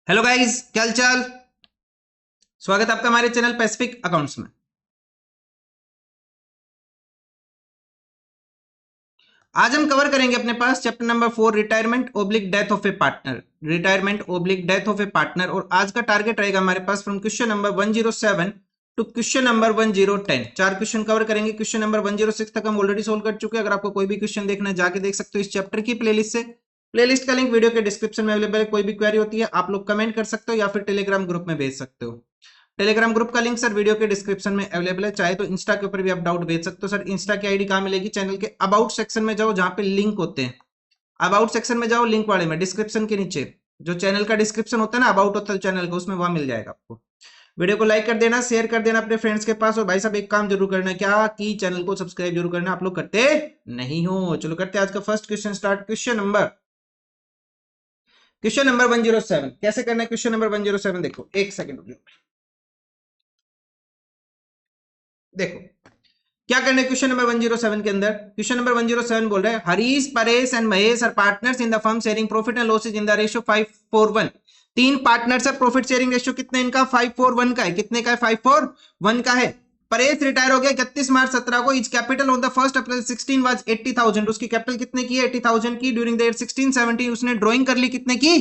Hello guys, क्या हाल चाल। स्वागत है आपका हमारे चैनल पैसिफिक अकाउंट्स में। आज हम कवर करेंगे अपने पास chapter number 4 retirement oblique death of a partner. Retirement oblique death of a partner. और आज का टारगेट रहेगा हमारे पास from question number 107 to question number 1010। चार क्वेश्चन कवर करेंगे। क्वेश्चन नंबर 106 तक हम ऑलरेडी सोल्व कर चुके हैं। अगर आपको कोई भी क्वेश्चन देखना है जाके देख सकते हो इस चैप्टर की प्लेलिस्ट से। प्लेलिस्ट का लिंक वीडियो के डिस्क्रिप्शन में अवेलेबल है। कोई भी क्वेरी होती है आप लोग कमेंट कर सकते हो या फिर टेलीग्राम ग्रुप में भेज सकते हो। टेलीग्राम ग्रुप का लिंक सर वीडियो के डिस्क्रिप्शन में अवेलेबल है। चाहे तो इंस्टा के ऊपर भी आप डाउट भेज सकते हो। सर इंस्टा की आईडी कहां मिलेगी? चैनल के अबाउट सेक्शन में जाओ, जहां पे लिंक होते हैं। अबाउट सेक्शन में जाओ, लिंक वाले में, डिस्क्रिप्शन के नीचे जो चैनल का डिस्क्रिप्शन होता है ना, अबाउट होता है चैनल का, उसमें वहां मिल जाएगा आपको। वीडियो को लाइक कर देना, शेयर कर देना अपने फ्रेंड्स के पास। और भाई साहब एक काम जरूर करना है, क्या कि चैनल को सब्सक्राइब जरूर करना। आप लोग करते नहीं हो। चलो करते हैं आज का first question start. Question number 107 कैसे करना है? क्वेश्चन नंबर 107 देखो, एक सेकंड देखो क्या करना है। क्वेश्चन नंबर 107 के अंदर, क्वेश्चन नंबर 107 बोल रहा है Harish, Paresh and Mahesh are partners in the firm sharing profit and losses in the ratio 5:1। तीन पार्टनर्स है, प्रॉफिट शेयरिंग रेशियो कितना है इनका? 5:1 का है। कितने का है? 5:1 का है। परेश रिटायर हो गया 31 मार्च 17 को। Is capital on the 1 April 16 was 80,000। उसकी कैपिटल कितने की है? 80,000 की। ड्यूरिंग द ईयर 16-17 उसने ड्राइंग कर ली कितने की?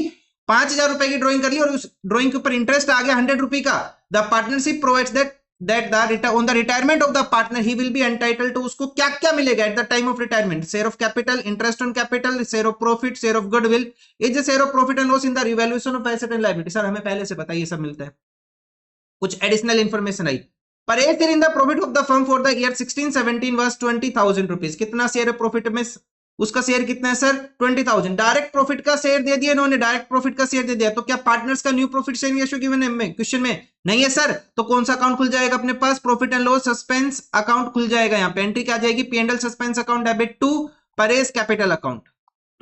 5,000 रुपए की ड्राइंग कर ली। और उस ड्राइंग के ऊपर इंटरेस्ट आ गया 100 रुपए का। The partnership provides that on the retirement of the partner he will be entitled to, उसको क्या क्या मिलेगा at the time of retirement? share of capital, interest on capital, share of profit, share of goodwill, is the share of profit and loss in the revaluation of asset and liability। Sir हमें पहले से पता है ये सब मिलता है। कुछ additional information I. Paresh share in the profit of the firm for the year 16-17 was 20,000 rupees. कितना शेयर है प्रॉफिट में? उसका शेयर कितना है सर? 20,000। डायरेक्ट प्रॉफिट का शेयर दे दिया इन्होंने, डायरेक्ट प्रॉफिट का शेयर दे दिया। तो क्या पार्टनर्स का new profit sharing ratio given है क्वेश्चन में? नहीं है सर। तो कौन सा अकाउंट खुल जाएगा अपने पास? Profit and loss suspense account खुल जाएगा। यहाँ पे एंट्री क्या आ जाएगी? P&L suspense account debit to Paresh capital account.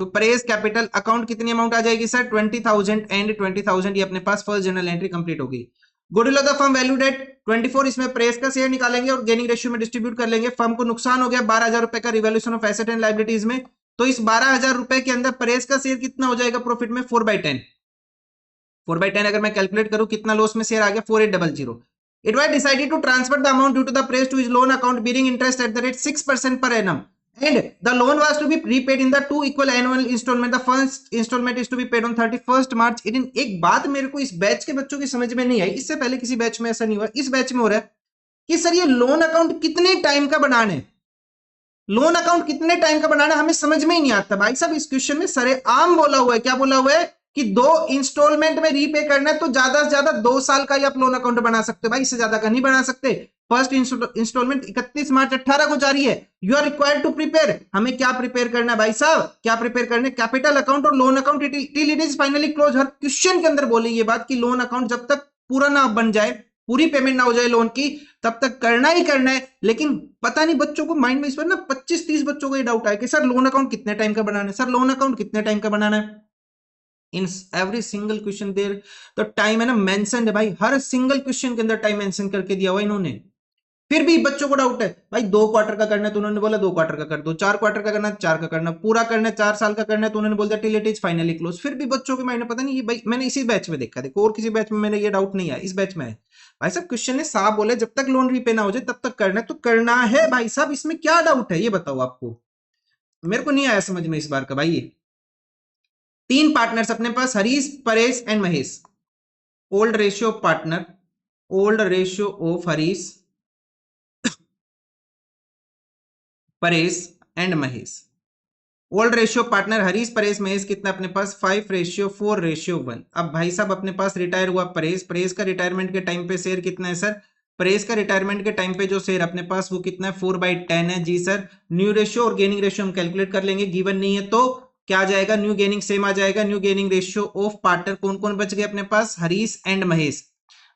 तो परेश कैपिटल अकाउंट कितनी अमाउंट आ जाएगी सर? 20,000 एंड 20,000। ये अपने पास फर्स्ट जर्नल एंट्री कंप्लीट होगी। Goodwill of the firm valued at 24। इसमें प्रेस का शेयर निकालेंगे और गेनिंग रेशियो में डिस्ट्रीब्यूट कर लेंगे। फर्म को नुकसान हो गया 12,000 रुपए का revaluation of asset and liabilities में। तो इस 12,000 रुपए के अंदर प्रेस का शेयर कितना हो जाएगा प्रॉफिट में? 4/10। 4/10 अगर मैं कैलकुलेट करूं कितना लॉस में शेयर आ गया? 4800। It was decided to transfer the amount due to the press to his loan account bearing interest at the rate 6% per annum and the loan was to be repaid in the two equal annual installment. The first installment is to be paid on 31st March 18। एक बात मेरे को इस batch के बच्चों की समझ में नहीं आई, इससे पहले किसी बैच में ऐसा नहीं हुआ, इस बैच में हो रहा है कि सर ये लोन अकाउंट कितने टाइम का बनाना है? लोन अकाउंट कितने टाइम का बनाना है हमें समझ में ही नहीं आता। भाई साहब इस क्वेश्चन में सरेआम बोला हुआ है, क्या बोला हुआ है कि 2 इंस्टॉलमेंट में रीपे करना है तो ज्यादा से ज्यादा 2 साल का ही आप लोन अकाउंट बना सकते हो। भाई इससे ज्यादा का नहीं बना सकते। फर्स्ट इंस्टॉलमेंट 31 मार्च 18 को जारी है। You are required to prepare. हमें क्या प्रिपेयर करना है भाई साहब? क्या प्रिपेयर करना है? कैपिटल अकाउंट और loan account till it is finally close. Her question के अंदर बोली ये बात कि लोन अकाउंट जब तक पूरा ना बन जाए, पूरी पेमेंट ना हो जाए लोन की, तब तक करना ही करना है। लेकिन पता नहीं बच्चों को माइंड में इस पर ना 25-30 बच्चों को ये डाउट आया कि सर लोन अकाउंट कितने टाइम का बनाना है? सर लोन अकाउंट कितने टाइम का बनाना है? In every single question there तो टाइम है ना मेंशन है भाई। हर सिंगल क्वेश्चन के अंदर टाइम मेंशन करके दिया हुआ इन्होंने। फिर भी बच्चों को डाउट है भाई 2 क्वार्टर का करना है तो उन्होंने बोला 2 क्वार्टर का कर दो, 4 क्वार्टर का करना है 4 का करना, पूरा करना है 4 साल का करना है तो उन्होंने बोल दिया till it is finally close. फिर भी बच्चों के माइंड में पता नहीं ये भाई, मैंने इसी बैच में देखा, देखो और किसी बैच में मैंने ये डाउट नहीं आया, इस बैच में है। भाई साहब क्वेश्चन ने साफ बोले जब तक लोन रीपे ना हो जाए तब तक करना है तो करना है भाई साहब। इसमें क्या डाउट है ये बताओ आपको? मेरे को नहीं आया समझ में इस बार का भाई। ये 3 पार्टनर्स अपने पास, Harish, Paresh and Mahesh. Old ratio of partner, old ratio of Harish, Paresh and Mahesh. Old ratio partner Harish, Paresh, Mahesh कितना अपने पास? 5:4:1। अब भाई साहब अपने पास रिटायर हुआ परेश। परेश का रिटायरमेंट के टाइम पे शेयर कितना है सर? परेश का रिटायरमेंट के टाइम पे जो शेयर अपने पास वो कितना है? 4/10 है। जी सर। न्यू रेशियो और गेनिंग रेशियो हम कैलकुलेट कर लेंगे, गिवन नहीं है तो क्या आ जाएगा? न्यू गेनिंग सेम आ जाएगा। New gaining ratio of partner कौन कौन बच गए अपने पास? हरीश एंड महेश।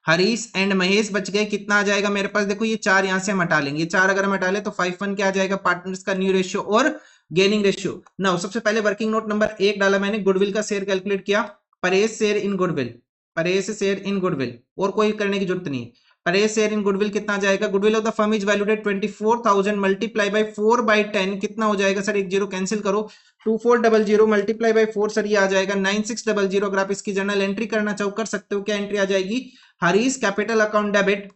हरीश एंड महेश बच गए। कितना आ जाएगा मेरे पास? देखो ये 4 यहां से हम हटा लेंगे, 4 अगर हम हटा ले तो 5:1 क्या आ जाएगा? पार्टनर्स का न्यू रेशियो और गेनिंग रेशियो। नाउ सबसे पहले वर्किंग नोट नंबर 1 डाला मैंने, गुडविल का शेयर कैलकुलेट किया। Paresh share in goodwill, Paresh share in goodwill, और कोई करने की जरूरत नहीं। परेश शेयर इन गुडविल कितना आ जाएगा? Goodwill of the firm is valued eight 24,000 multiply by 4/10 कितना हो जाएगा सर? एक जीरो कैंसिल करो, 2400 मल्टीप्लाई बाई 4 सर ये आ जाएगा 9600। अगर आप इसकी जर्नल एंट्री करना चाहो कर सकते हो। क्या एंट्री आ जाएगी? Harish capital account debit,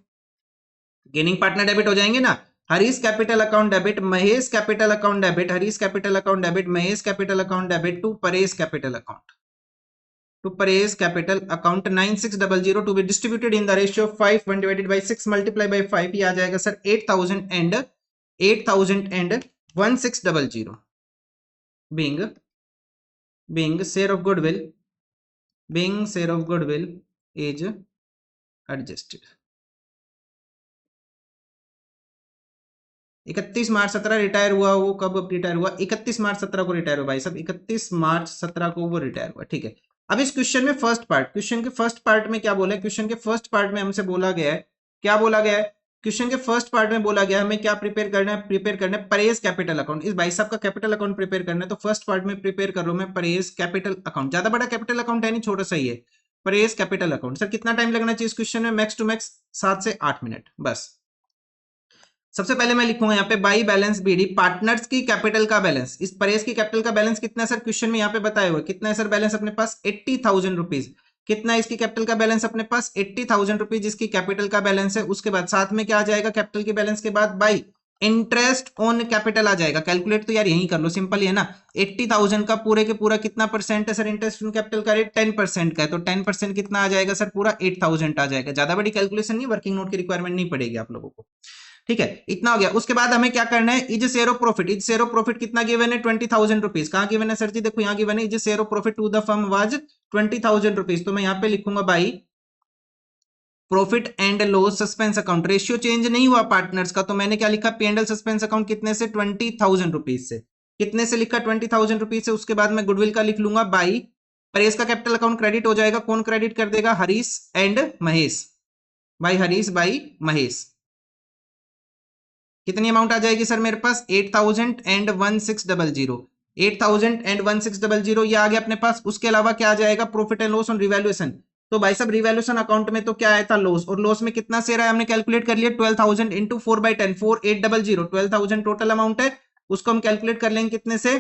gaining partner debit हो जाएंगे ना। Harish capital account debit, Mahesh capital account debit, Harish capital account debit, Mahesh capital account debit to Paresh capital account, to Paresh capital account 9600 to be distributed in the ratio of 5 1 divided by 6 multiply by 5। ये आ जाएगा sir 8000 being share of goodwill is adjusted। 31 March 17 retire हुआ। वो कब retire हुआ? 31 मार्च 17 को retire हुआ भाई साहब, 31 मार्च 17 को वो रिटायर हुआ। ठीक है, अब इस क्वेश्चन में फर्स्ट पार्ट, क्वेश्चन के फर्स्ट पार्ट में क्या बोला है? क्वेश्चन के फर्स्ट पार्ट में हमसे बोला गया है, क्या बोला गया है? क्वेश्चन के फर्स्ट पार्ट में बोला गया है हमें क्या प्रिपेयर करना है? प्रिपेयर करना है परेश कैपिटल अकाउंट। इस भाई साहब का कैपिटल अकाउंट प्रिपेयर करना है, तो फर्स्ट पार्ट में प्रिपेयर कर रहा हूं मैं परेश कैपिटल अकाउंट। ज्यादा बड़ा कैपिटल अकाउंट है नहीं, छोटा सा ही है परेश कैपिटल अकाउंट। सर कितना टाइम लगना चाहिए इस क्वेश्चन में? मैक्स टू मैक्स 7 से 8 मिनट बस। सबसे पहले मैं लिखूंगा यहाँ पे बाई बैलेंस बीडी, पार्टनर्स की कैपिटल का बैलेंस। इस परेश की कैपिटल का बैलेंस कितना है सर? क्वेश्चन में यहाँ पे बताया हुआ कितना है सर बैलेंस अपने पास? 80,000 रुपीज। कितना है इसकी कैपिटल का बैलेंस अपने पास? 80,000 रुपीज जिसकी कैपिटल का बैलेंस है। उसके बाद साथ में क्या आ जाएगा कैपिटल के बैलेंस के बाद? बाई इंटरेस्ट ऑन कैपिटल आ जाएगा। कैलकुलेट तो यार यही कर लो, सिंपल ही है ना। 80,000 का पूरे के पूरा कितना परसेंट है सर इंटरेस्ट ऑन कैपिटल का रेट? 10% का है, तो 10% कितना आ जाएगा सर? पूरा 8,000 आ जाएगा। ज्यादा बड़ी कैलकुलेशन नहीं, वर्किंग नोट की रिक्वायरमेंट नहीं पड़ेगी आप लोगों को। ठीक है, इतना हो गया। उसके बाद हमें क्या करना है? Is share of profit. Is share of profit कितना गिवन है? 20,000 रुपीज। कहां गिवन है सर जी? देखो यहां गिवन है, is share of profit to the firm was 20,000 rupees. तो मैं यहां पे लिखूंगा by profit and loss suspense account. Ratio change नहीं हुआ पार्टनर्स का, तो मैंने क्या लिखा? P and L suspense account कितने से? 20,000 रुपीज से। कितने से लिखा? 20,000 रुपीज से। उसके बाद मैं गुडविल का लिख लूंगा बाई परेश का कैपिटल अकाउंट क्रेडिट हो जाएगा। कौन क्रेडिट कर देगा? Harish and Mahesh. By Harish by Mahesh. कितनी अमाउंट आ जाएगी सर मेरे पास? 8,01600। 8,01600 ये आ गया अपने पास। उसके अलावा क्या आ जाएगा? Profit and loss on revaluation. तो भाई साहब रिवैल्यूएशन अकाउंट में तो क्या आया था? लॉस। और लॉस में कितना शेयर है हमने कैलकुलेट कर लिया? 12,000 इंटू 4/10 4800। 12,000 टोटल अमाउंट है, उसको हम कैलकुलेट कर लेंगे कितने से?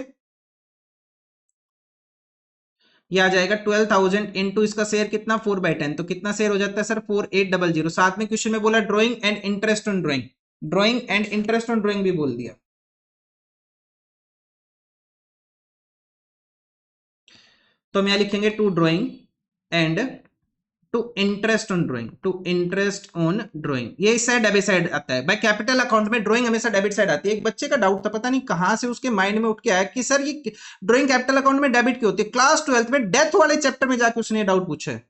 ये आ जाएगा 12,000 इंटू इसका शेयर कितना? 4/10। तो कितना शेयर हो जाता है सर? 4800। साथ में क्वेश्चन में बोला drawing and interest on drawing, drawing and interest on drawing भी बोल दिया। तो हम यहां लिखेंगे to drawing and to interest on drawing, to interest on drawing. ये इस साइड डेबिट साइड आता है भाई। कैपिटल अकाउंट में ड्रॉइंग हमेशा डेबिट साइड आती है। एक बच्चे का डाउट था, पता नहीं कहां से उसके माइंड में उठ के आया कि सर ये ड्रॉइंग कैपिटल अकाउंट में डेबिट क्यों होती है। क्लास 12th में डेथ वाले चैप्टर में जाके उसने डाउट पूछा है।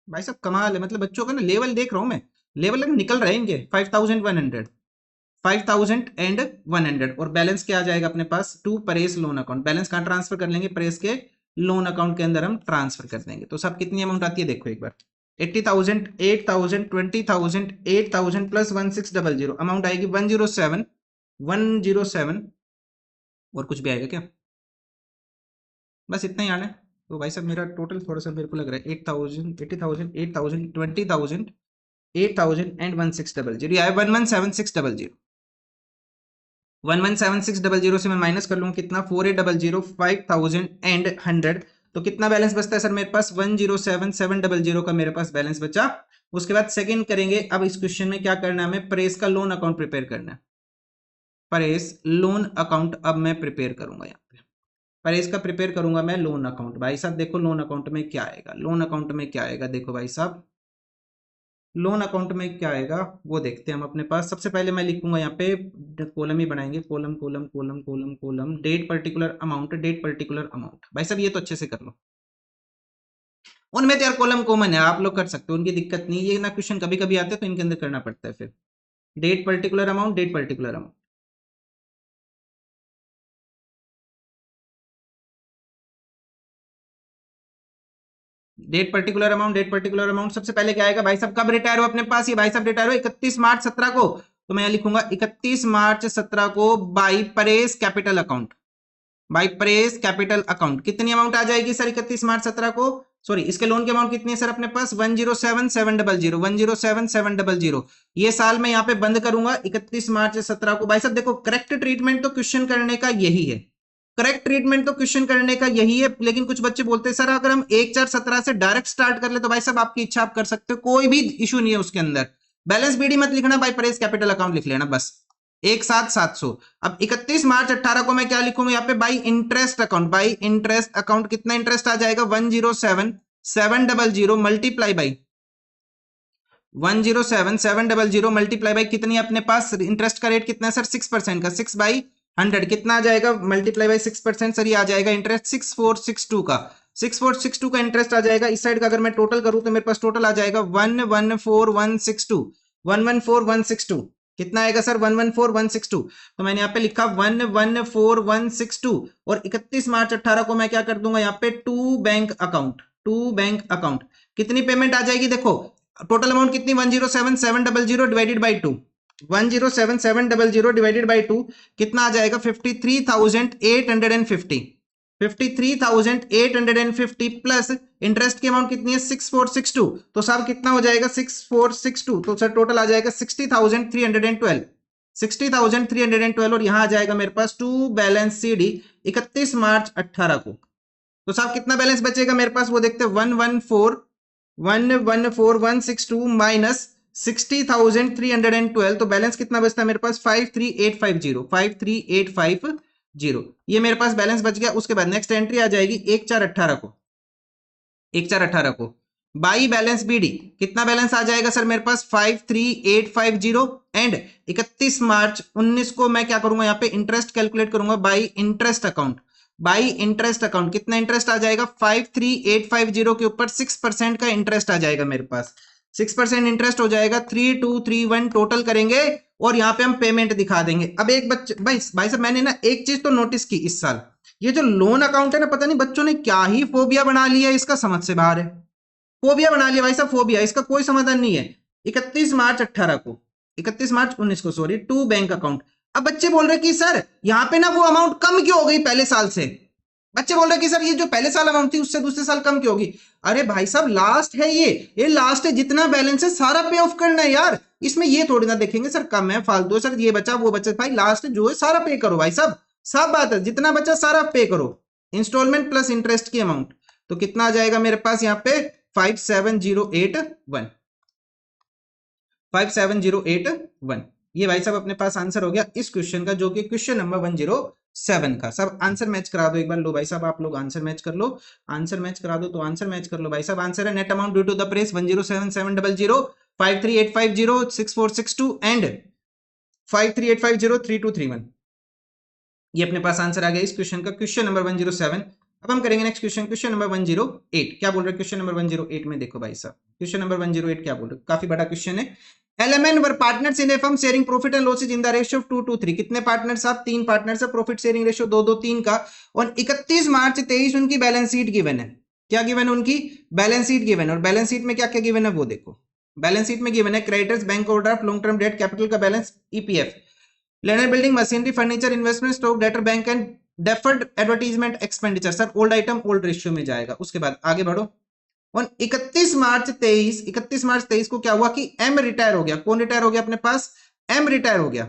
भाई साहब कमाल है, मतलब बच्चों का ना लेवल देख रहा हूं मैं, लेवल निकल रहे हैं इनके। 5,100 और बैलेंस क्या आ जाएगा अपने पास? To Paresh loan account. Balance कहां ट्रांसफर कर लेंगे? परेश के लोन अकाउंट के अंदर हम ट्रांसफर कर देंगे। तो सब कितनी अमाउंट आती है देखो एक बार। 80,000 8,000 20,000 8,000 प्लस 1600 अमाउंट आएगी 107 और कुछ भी आएगा क्या? बस इतना ही आना है। तो भाई साहब मेरा टोटल थोड़ा सा मेरे को लग रहा है 8,000 80,000 8,000 20,000 8,000 एंड 1600 आया 117600। 117600 से मैं माइनस कर लूँ कितना? 4800 5,000 एंड 100। तो कितना बैलेंस बचता है सर मेरे पास? 107,700 का मेरे पास बैलेंस बचा। उसके बाद सेकंड करेंगे। अब इस क्वेश्चन में क्या करना है हमें? परेश का लोन अकाउंट प्रिपेयर करना है। परेश लोन अकाउंट अब मैं प्रिपेयर करूंगा। यहाँ पे परेश का प्रिपेयर करूंगा मैं लोन अकाउंट। भाई साहब देखो लोन अकाउंट में क्या आएगा, लोन अकाउंट में क्या आएगा देखो भाई साहब, लोन अकाउंट में क्या आएगा वो देखते हैं हम अपने पास। सबसे पहले मैं लिखूंगा यहाँ पे कॉलम ही बनाएंगे, column column column column column, date particular amount, date particular amount. भाई साहब ये तो अच्छे से कर लो। उनमें तो यार कॉलम कॉमन है, आप लोग कर सकते हो, उनकी दिक्कत नहीं। ये ना क्वेश्चन कभी कभी आते हैं तो इनके अंदर करना पड़ता है फिर। Date particular amount, date particular amount, date particular amount, date particular amount. सबसे पहले क्या आएगा भाई साहब? कब रिटायर हो अपने पास? ये भाई साहब रिटायर हो 31 मार्च 17 को। तो मैं लिखूंगा 31 मार्च 17 को by Paresh capital account, by Paresh capital account. कितनी अमाउंट आ जाएगी सर 31 मार्च 17 को? सॉरी इसके लोन की अमाउंट कितनी है सर अपने पास? 107,700 107,700। ये साल मैं यहाँ पे बंद करूंगा 31 मार्च 17 को। भाई साहब देखो करेक्ट ट्रीटमेंट तो क्वेश्चन करने का यही है, करेक्ट ट्रीटमेंट तो क्वेश्चन करने का यही है, लेकिन कुछ बच्चे बोलते हैं सर अगर हम 1/4/17 से डायरेक्ट स्टार्ट कर ले तो भाई साहब आपकी इच्छा, आप कर सकते हो, कोई भी इशू नहीं है उसके अंदर। बैलेंस बीडी मत लिखना भाई, परेज कैपिटल अकाउंट लिख लेना बस। 1/7/700। अब 31 मार्च 18 को मैं क्या लिखूंगा यहाँ पे, by interest account, by interest account कितना इंटरेस्ट आ जाएगा 107,700 मल्टीप्लाई बाई 107,700 मल्टीप्लाई बाई कितनी अपने पास इंटरेस्ट का रेट कितना है सर 6% का, 6/100 कितना आ जाएगा मल्टीप्लाई बाई 6% सर, ये आ जाएगा इंटरेस्ट 6462 का, 6462 का इंटरेस्ट आ जाएगा। इस साइड का अगर मैं टोटल करूं तो मेरे पास टोटल आ जाएगा 114,162, 114,162 कितना आएगा सर 114,162। तो मैंने यहाँ पे लिखा 114,162 और 31 मार्च 18 को मैं क्या कर दूंगा यहाँ पे to bank account, to bank account कितनी पेमेंट आ जाएगी देखो, टोटल अमाउंट कितनी 107,700 डिवाइडेड बाई 2, 107,700 डिवाइडेड बाई 2 कितना आ जाएगा 53,850, 53,850 प्लस इंटरेस्ट की अमाउंट कितनी है 6462, तो साहब कितना हो जाएगा 6462, तो सर टोटल आ जाएगा 60,312, 60,312 और यहां आ जाएगा मेरे पास टू बैलेंस सीडी 31 मार्च 18 को। तो साहब कितना बैलेंस बचेगा मेरे पास वो देखते हैं 114,162 माइनस 60,312, तो बैलेंस कितना बचता है मेरे पास 53,850, 53,850 ये मेरे पास बैलेंस बच गया। उसके बाद नेक्स्ट एंट्री आ जाएगी 1/4/18 को, 1/4/18 को बाई बैलेंस बीडी कितना बैलेंस आ जाएगा सर मेरे पास 53,850 एंड 31 मार्च 19 को मैं क्या करूंगा यहाँ पे इंटरेस्ट कैलकुलेट करूंगा by interest account, by interest account कितना इंटरेस्ट आ जाएगा 53,850 के ऊपर 6% का इंटरेस्ट आ जाएगा मेरे पास, 6% इंटरेस्ट हो जाएगा 3,231 टोटल करेंगे और यहाँ पे हम पेमेंट दिखा देंगे। अब एक बच्चे भाई साहब मैंने ना एक चीज तो नोटिस की इस साल, ये जो लोन अकाउंट है ना पता नहीं बच्चों ने क्या ही फोबिया बना लिया, इसका समझ से बाहर है, फोबिया बना लिया भाई साहब, फोबिया, इसका कोई समाधान नहीं है। 31 मार्च 18 को, 31 मार्च 19 को सॉरी, टू बैंक अकाउंट। अब बच्चे बोल रहे कि सर यहाँ पे ना वो अमाउंट कम क्यों हो गई पहले साल से, बच्चे बोल रहे कि सर ये जो पहले साल अमाउंट थी उससे दूसरे साल कम क्यों होगी। अरे भाई साहब लास्ट है ये लास्ट है, जितना बैलेंस है सारा पे ऑफ करना है यार, इसमें ये थोड़ी ना देखेंगे सर कम है फालतू है सर ये बचा वो बचा, भाई लास्ट जो है सारा पे करो भाई साहब, सब बात है जितना बचा सारा पे करो, इंस्टॉलमेंट प्लस इंटरेस्ट की अमाउंट। तो कितना आ जाएगा मेरे पास यहाँ पे 57,081, 57,081 ये भाई साहब अपने पास आंसर हो गया इस क्वेश्चन का, जो कि क्वेश्चन नंबर 107 का। सब आंसर मैच करा दो एक बार, लो भाई साहब आप लोग आंसर मैच कर लो, आंसर मैच करा दो तो आंसर मैच कर लो भाई साहब। आंसर है net amount due to the press 107,700 53,850 6462 and 53,850 3231, ये अपने पास आंसर आ गया इस क्वेश्चन का, क्वेश्चन नंबर 107। अब हम करेंगे नेक्स्ट क्वेश्चन, क्वेश्चन नंबर 108। क्या बोल रहे हैं क्वेश्चन नंबर 108 में, देखो भाई साहब क्वेश्चन नंबर 108 क्या बोल रहे हैं, काफी बड़ा क्वेश्चन है। LMN were partners in a firm sharing profit and losses in the ratio of 2:3, कितने पार्टनर्स आप 3 पार्टनर्स है, प्रॉफिट शेयरिंग रेशियो 2:3 का, और 31 मार्च 23 उनकी बैलेंस शीट गिवन है, क्या गिवन है उनकी बैलेंस शीट गिवन है, और बैलेंस शीट में क्या क्या गिवन है वो देखो, बैलेंस शीट में गिवन है creditors bank overdraft long term debt capital का balance EPF land building machinery furniture investment stock debtor bank and deferred advertisement expenditure, sir old item old ratio में जाएगा। उसके बाद आगे बढ़ो, और 31 मार्च 23 को क्या हुआ कि M रिटायर हो गया, कौन रिटायर हो गया अपने पास, M रिटायर हो गया,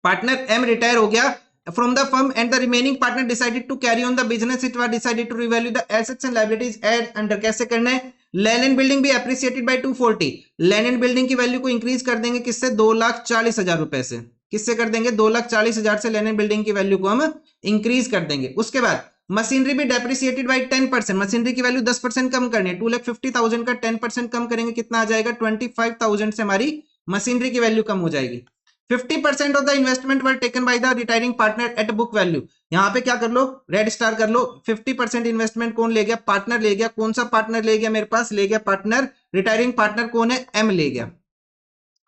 पार्टनर M रिटायर हो गया from the firm and the remaining partner decided to carry on the business, it was decided to revalue the assets and liabilities as under, कैसे करना है, लैंड एंड बिल्डिंग भी appreciated by 240, land and building की value को increase कर देंगे किससे 2,40,000 रुपए से, किससे कर देंगे 2,40,000 से लैंड एंड बिल्डिंग की वैल्यू को हम इंक्रीज कर देंगे। उसके बाद मशीनरी भी डेप्रिसिएटेड बाय 10%, मशीनरी की वैल्यू 10% कम करनी है, 2,50,000 का 10% कम करेंगे कितना आ जाएगा 25,000 से हमारी मशीनरी की वैल्यू कम हो जाएगी। 50% of the investment were taken by the retiring partner eight book value, यहाँ पे क्या कर लो रेड स्टार कर लो, 50% इन्वेस्टमेंट कौन ले गया, पार्टनर ले गया, कौन सा पार्टनर ले गया मेरे पास, ले गया पार्टनर, रिटायरिंग पार्टनर कौन है M ले गया,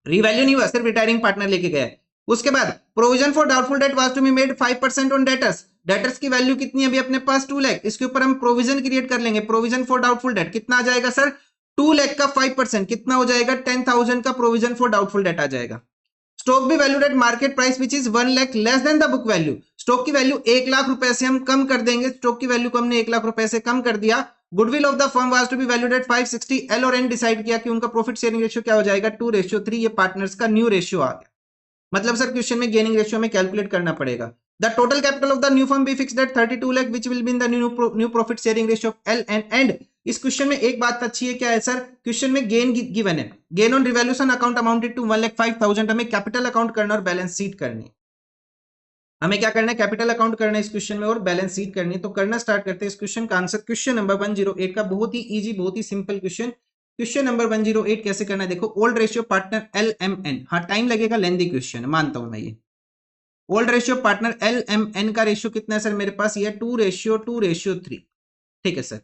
रिवैल्यू नहीं हुआ सिर्फ रिटायरिंग पार्टनर लेके गया। उसके बाद provision for doubtful debt was to be made 5% on debtors, debtors की वैल्यू कितनी है अभी अपने पास 2 लाख, इसके ऊपर हम प्रोविजन क्रिएट कर लेंगे, प्रोविजन फॉर डाउटफुल डेट कितना आ जाएगा सर 2 लाख का 5% कितना हो जाएगा 10,000 का प्रोविजन फॉर डाउटफुल डेट आ जाएगा। स्टॉक भी valued at market price which is 1 lakh less than the book value, stock की वैल्यू 1 लाख रुपए से हम कम कर देंगे, स्टॉक की वैल्यू को हमने 1 लाख रुपए से कम कर दिया। Goodwill of the firm was to be valued at 560, L और N डिसाइड किया कि उनका प्रॉफिट शेयरिंग रेशियो क्या हो जाएगा 2:3, ये पार्टनर्स का न्यू रेशियो आ गया। मतलब सर क्वेश्चन में गेनिंग रेशियो में कैलकुलेट करना पड़ेगा, The total capital of the new firm be fixed at 32 lakh which will be in the new profit sharing ratio of L and इस question में एक बात अच्छी है, क्या है सर, क्वेश्चन में गेन गिवन है, gain on revaluation account amounted to 1,05,000, हमें कैपिटल अकाउंट करना और बैलेंस शीट करनी है, हमें क्या करना है, कैपिटल अकाउंट करना है इस क्वेश्चन में और बैलेंस शीट करनी है। तो करना स्टार्ट करते हैं इस क्वेश्चन का आंसर, क्वेश्चन नंबर 108 का, बहुत ही इजी, बहुत ही सिंपल क्वेश्चन। क्वेश्चन नंबर 108 कैसे करना है, देखो, ओल्ड रेशियो पार्टनर LMN, हाँ टाइम लगेगा, लेंथी क्वेश्चन मानता हूं मैं ये। ओल्ड रेशियो पार्टनर LMN का रेशियो कितना है सर मेरे पास, ये 2:3, ठीक है सर।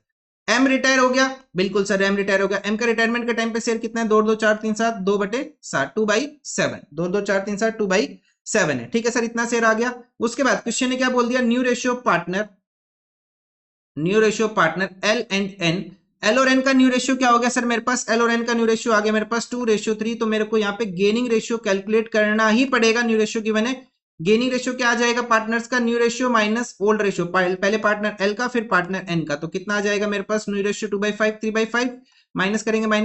M रिटायर हो गया, बिल्कुल सर M रिटायर हो गया। M का रिटायरमेंट के टाइम पे शेयर कितना है, 2/2/4/3/7, 2/7, 2/7, 2/2/4/3/7, 2/7 है, ठीक है सर, इतना शेयर आ गया। उसके बाद क्वेश्चन ने क्या बोल दिया, new ratio partner L and N, L और N का न्यू रेशियो क्या हो गया सर मेरे पास, L और N का न्यू रेशियो आ गया मेरे पास 2:3, तो मेरे को यहाँ पे गेनिंग रेशियो कैलकुलेट करना ही पड़ेगा, न्यू रेशियो गिवन है, गेनिंग रेशियो क्या आ जाएगा, पार्टनर्स का new ratio minus old ratio, पहले पार्टनर L का फिर पार्टनर N का, तो कितना आ जाएगा मेरे पास, न्यू रेशियो 2/5, 3/5, माइनस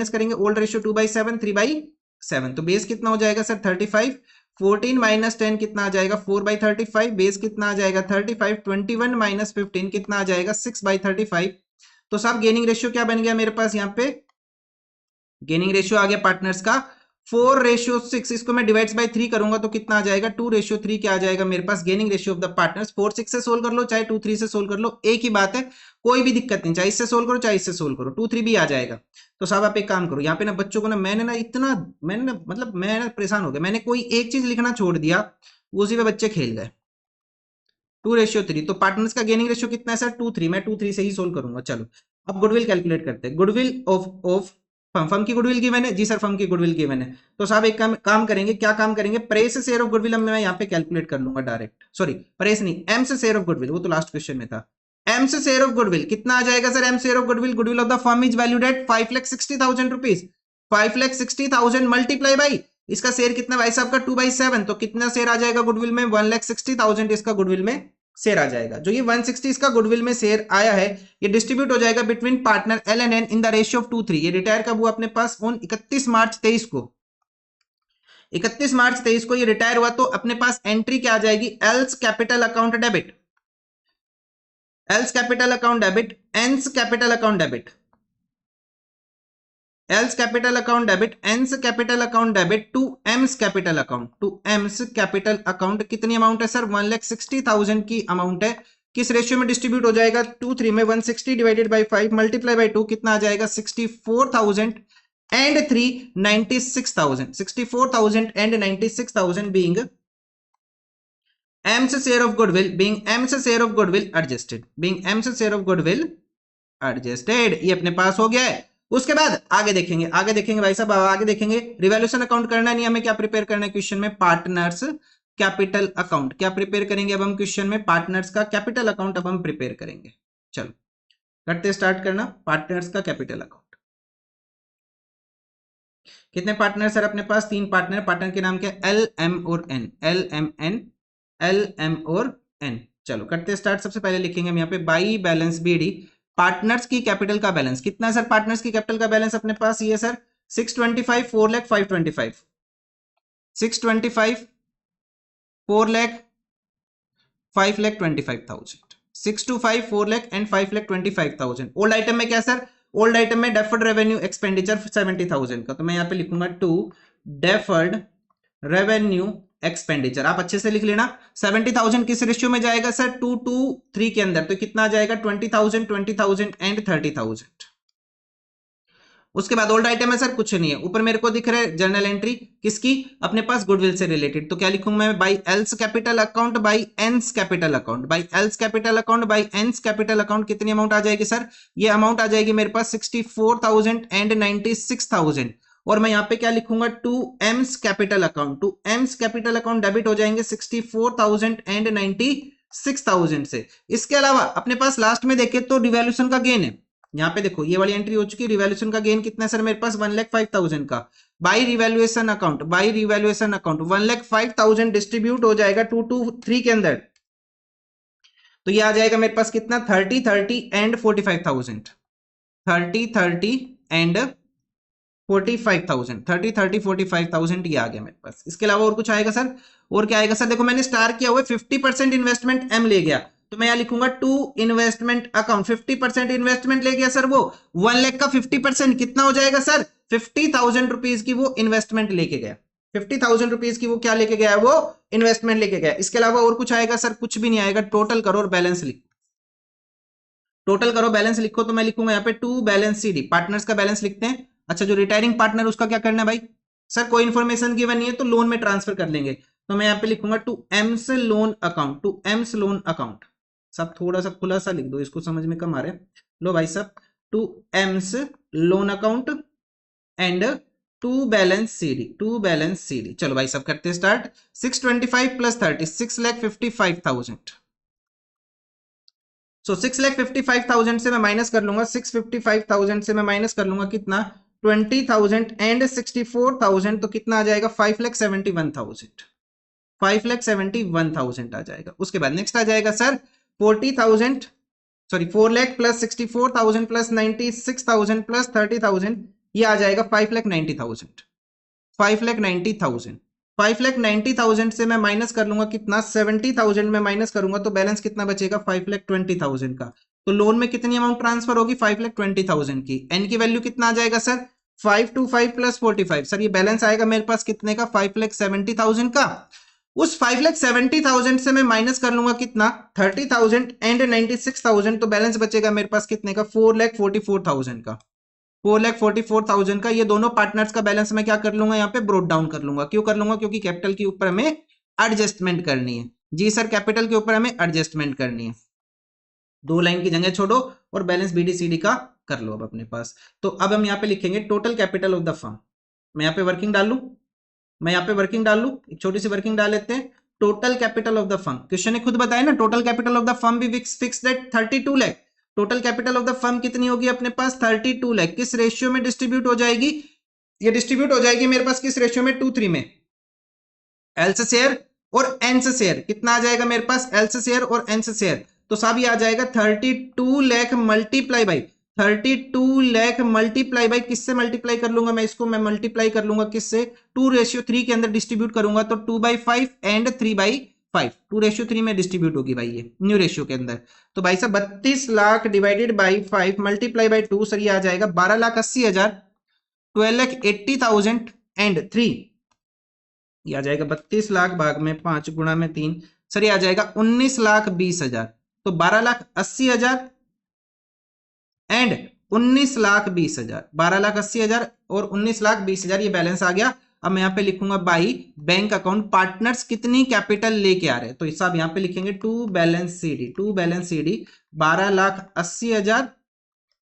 करेंगे ओल्ड रेशियो 2/7, 3/7, तो बेस कितना हो जाएगा सर 35, 14 माइनस 10 कितना आ जाएगा 4/35, बेस कितना आ जाएगा 35, 21 माइनस 15 कितना आ जाएगा 6/35, तो सब गेनिंग रेशियो क्या बन गया मेरे पास, यहाँ पे गेनिंग रेशियो आ गया पार्टनर्स का 4:6, इसको मैं डिवाइड्स बाय 3 करूंगा तो कितना आ जाएगा 2:3, क्या आ जाएगा मेरे पास gaining ratio of the partners. 4/6 से सोल्व कर लो चाहे 2/3 से सोल्व कर लो, एक ही बात है, कोई भी दिक्कत नहीं, चाहे इससे सोल्व करो चाहे इससे सोल्व करो, 2/3 भी आ जाएगा। तो साहब आप एक काम करो, यहाँ पे ना बच्चों को ना मैंने मतलब मैं परेशान हो गया, मैंने कोई एक चीज लिखना छोड़ दिया, उसी पे बच्चे खेल गए। 2:3, तो पार्टनर्स का गेनिंग रेशियो कितना है सर 2/3, मैं 2/3 से ही सोल्व करूंगा। चलो अब गुडविल कैलकुलेट करते हैं, गुडविल ऑफ फर्म की गुडविल गिवन है जी सर, फर्म की गुडविल गिवन है, तो साहब एक काम करेंगे, क्या काम करेंगे, प्रेस शेयर ऑफ गुडविल मैं यहाँ पे कैलकुलेट कर लूंगा डायरेक्ट, सॉरी प्रेस नहीं, एम से शेयर ऑफ गुडविल, वो तो लास्ट क्वेश्चन में था। एम से शेयर ऑफ गुडविल कितना आ जाएगा sir, M share of goodwill, goodwill of the firm is valued at 5,60,000 rupees, 5,60,000 multiply by इसका शेयर कितना भाई साहब का 2/7, तो कितना शेयर आ जाएगा गुडविल में 1,60,000 इसका गुडविल में शेयर आ जाएगा। जो ये 160 इसका गुडविल में शेयर आया है, ये डिस्ट्रीब्यूट हो जाएगा between partner L and N in the ratio of 2/3। ये रिटायर कब हुआ अपने पास, ऑन 31 मार्च 23 को, 31 मार्च 23 को ये रिटायर हुआ, तो अपने पास एंट्री क्या आ जाएगी, L's capital account debit, L's capital account debit, N's capital account debit, L's capital account debit, N's capital account debit to M's capital account, to M's capital account. कितनी अमाउंट है sir 1,60,000 की amount है, किस ratio में distribute हो जाएगा 2/3 में, 160 divided by 5 multiply by 2 कितना आ जाएगा 64,000 and 3 96,000, 64,000 and 96,000 being AIIMS share of goodwill, being AIIMS share of goodwill adjusted, being AIIMS share of goodwill adjusted, ये अपने पास हो गया है। उसके बाद आगे देखेंगे भाई साहब, आगे देखेंगे रिवैल्यूएशन अकाउंट करना नहीं, हमें क्या प्रिपेयर करना है क्वेश्चन में, पार्टनर्स कैपिटल अकाउंट, क्या प्रिपेयर करेंगे अब हम क्वेश्चन में, पार्टनर्स का कैपिटल अकाउंट अब हम प्रिपेयर करेंगे। चलो करते स्टार्ट करना, पार्टनर्स का कैपिटल अकाउंट। कितने पार्टनर सर अपने पास, 3 पार्टनर, पार्टनर के नाम क्या, L M और N, L M और N। चलो करते स्टार्ट, सबसे पहले लिखेंगे हम यहाँ पे बाई बैलेंस BD, पार्टनर्स की कैपिटल का बैलेंस कितना है सर, पार्टनर्स की कैपिटल का बैलेंस अपने पास ये sir 625, 4 lakh 525, 625, 4 lakh 5,25,000, 625, 4 lakh and 5,25,000। Old item में क्या सर, ओल्ड आइटम में डेफर्ड रेवेन्यू एक्सपेंडिचर 70,000 का, तो मैं यहाँ पे लिखूंगा टू डेफर्ड रेवेन्यू एक्सपेंडिचर, आप अच्छे से लिख लेना। 70,000 किस रेशियो में जाएगा सर 2:3 के अंदर, तो कितना आ जाएगा 20,000, 20,000 एंड 30,000। उसके बाद ओल्ड आइटम है सर कुछ नहीं है, ऊपर मेरे को दिख रहा है जर्नल एंट्री किसकी, अपने पास गुडविल से रिलेटेड, तो क्या लिखूंगा मैं, by L's capital account by N's capital account, by L's capital account by N's capital account, कितनी अमाउंट आ जाएगी सर, ये अमाउंट आ जाएगी मेरे पास 64,000 एंड 96,000, और मैं यहाँ पे क्या लिखूंगा to M's capital account, to M's capital account debit हो जाएंगे 64,000 एंड 96,000 से। इसके अलावा अपने पास लास्ट में देखे तो रिवैल्यूएशन का गेन है, यहाँ पे देखो ये वाली एंट्री हो चुकी है, रिवैल्यूएशन का गेन कितना है सर मेरे पास 1,05,000 का, by revaluation account, by revaluation account 1,05,000 distribute हो जाएगा 2/3 के अंदर, तो ये आ जाएगा मेरे पास कितना 30, 30 एंड 45,000, 30, 30 एंड 45,000, 30 30 45,000 ये आ गया मेरे पास। इसके अलावा और कुछ आएगा सर? और क्या आएगा सर? देखो मैंने स्टार किया हुआ है, 50% इन्वेस्टमेंट एम ले गया, तो मैं यहां लिखूंगा टू इन्वेस्टमेंट अकाउंट। 50% इन्वेस्टमेंट ले गया सर, वो 1 लाख का 50% कितना हो जाएगा सर? 50,000 रुपीज की वो इन्वेस्टमेंट लेके गया। 50,000 रुपीज की वो क्या लेके गया है? वो इन्वेस्टमेंट लेके गया। इसके अलावा और कुछ आएगा सर? कुछ भी नहीं आएगा। टोटल करो और बैलेंस लिखो। टोटल करो, बैलेंस लिखो, तो मैं लिखूंगा यहाँ पे टू बैलेंस सीडी, पार्टनर्स का बैलेंस लिखते हैं। अच्छा, जो रिटायरिंग पार्टनर उसका क्या करना है भाई? सर कोई इंफॉर्मेशन गिवन नहीं है तो लोन में ट्रांसफर कर लेंगे, तो मैं यहाँ पे लिखूंगा to M's loan account, to M's loan account. सब थोड़ा सा खुला सा लिख दो, इसको समझ में कम आ रहा है। लो भाई साहब, to M's loan account and to balance CD, to balance CD. चलो भाई सब करते हैं स्टार्ट। 625 प्लस 30, 6,55,000। सो 6,55,000 से मैं माइनस कर लूंगा, 655,000 से मैं माइनस कर लूंगा कितना? 20,000 एंड 64,000, तो कितना आ जाएगा? 5,71,000। 5,71,000 आ जाएगा। उसके बाद नेक्स्ट आ जाएगा sir 40,000, sorry 4 lakh plus 64,000 plus 96,000 plus 30,000, ये आ जाएगा 5,90,000। 5,90,000, 5,90,000 से मैं माइनस कर लूंगा कितना? 70,000 में माइनस करूंगा तो बैलेंस कितना बचेगा? 5,20,000 का। तो लोन में कितनी अमाउंट ट्रांसफर होगी? 5,20,000 की। एन की वैल्यू कितना आ जाएगा सर? 525 प्लस 45। सर ये बैलेंस आएगा मेरे पास कितने का? 5,70,000 का। उस 5,70,000 से मैं माइनस कर लूंगा कितना? 30,000 एंड 96,000, तो बैलेंस बचेगा मेरे पास कितने का? 4,44,000 का। 4,44,000 का। ये दोनों पार्टनर्स का बैलेंस मैं क्या कर लूंगा? यहाँ पे ब्रोट डाउन कर लूंगा। क्यों कर लूंगा? क्योंकि कैपिटल के ऊपर हमें एडजस्टमेंट करनी है। जी सर, कैपिटल के ऊपर हमें एडजस्टमेंट करनी है। 2 लाइन की जगह छोड़ो और बैलेंस बीडीसीडी का कर लो अब अपने पास। तो अब हम यहाँ पे लिखेंगे total capital of the firm. मैं यहाँ पे वर्किंग डाल लू, मैं यहाँ पे वर्किंग डाल लू, एक छोटी सी वर्किंग डाल लेते हैं। Total capital of the firm, question ने खुद बताया ना, total capital of the firm भी fixed at 32 lakh. Total capital of the firm कितनी होगी अपने पास? 32 लाख। किस रेशियो में डिस्ट्रीब्यूट हो जाएगी? ये डिस्ट्रीब्यूट हो जाएगी मेरे पास किस रेशियो में? 2:3 में। एल से शेयर और एन से शेयर। कितना आ जाएगा मेरे पास? एल से शेयर और एन से शेयर। तो सब ये आ जाएगा 32 lakh multiply by 32 lakh multiply by किससे मल्टीप्लाई कर लूंगा मैं इसको? मैं मल्टीप्लाई कर लूंगा किससे? 2:3 के अंदर डिस्ट्रीब्यूट करूंगा तो 2/5 एंड 3/5। 2:3 में डिस्ट्रीब्यूट होगी भाई ये न्यू रेशियो के अंदर। तो भाई साहब 32 lakh divided by 5 multiply by 2, sir ये आ जाएगा 12,80,000, 12,80,000 एंड 3, ये आ जाएगा 32 लाख भाग में 5 गुणा में 3, सर ये आ जाएगा 19,20,000। तो 12,80,000 एंड 19,20,000, 12,80,000 और 19,20,000 ये बैलेंस आ गया। अब मैं यहाँ पे लिखूंगा बाई बैंक अकाउंट पार्टनर्स कितनी कैपिटल लेके आ रहे हैं, तो इस आप यहाँ पे लिखेंगे to balance CD, to balance CD 12,80,000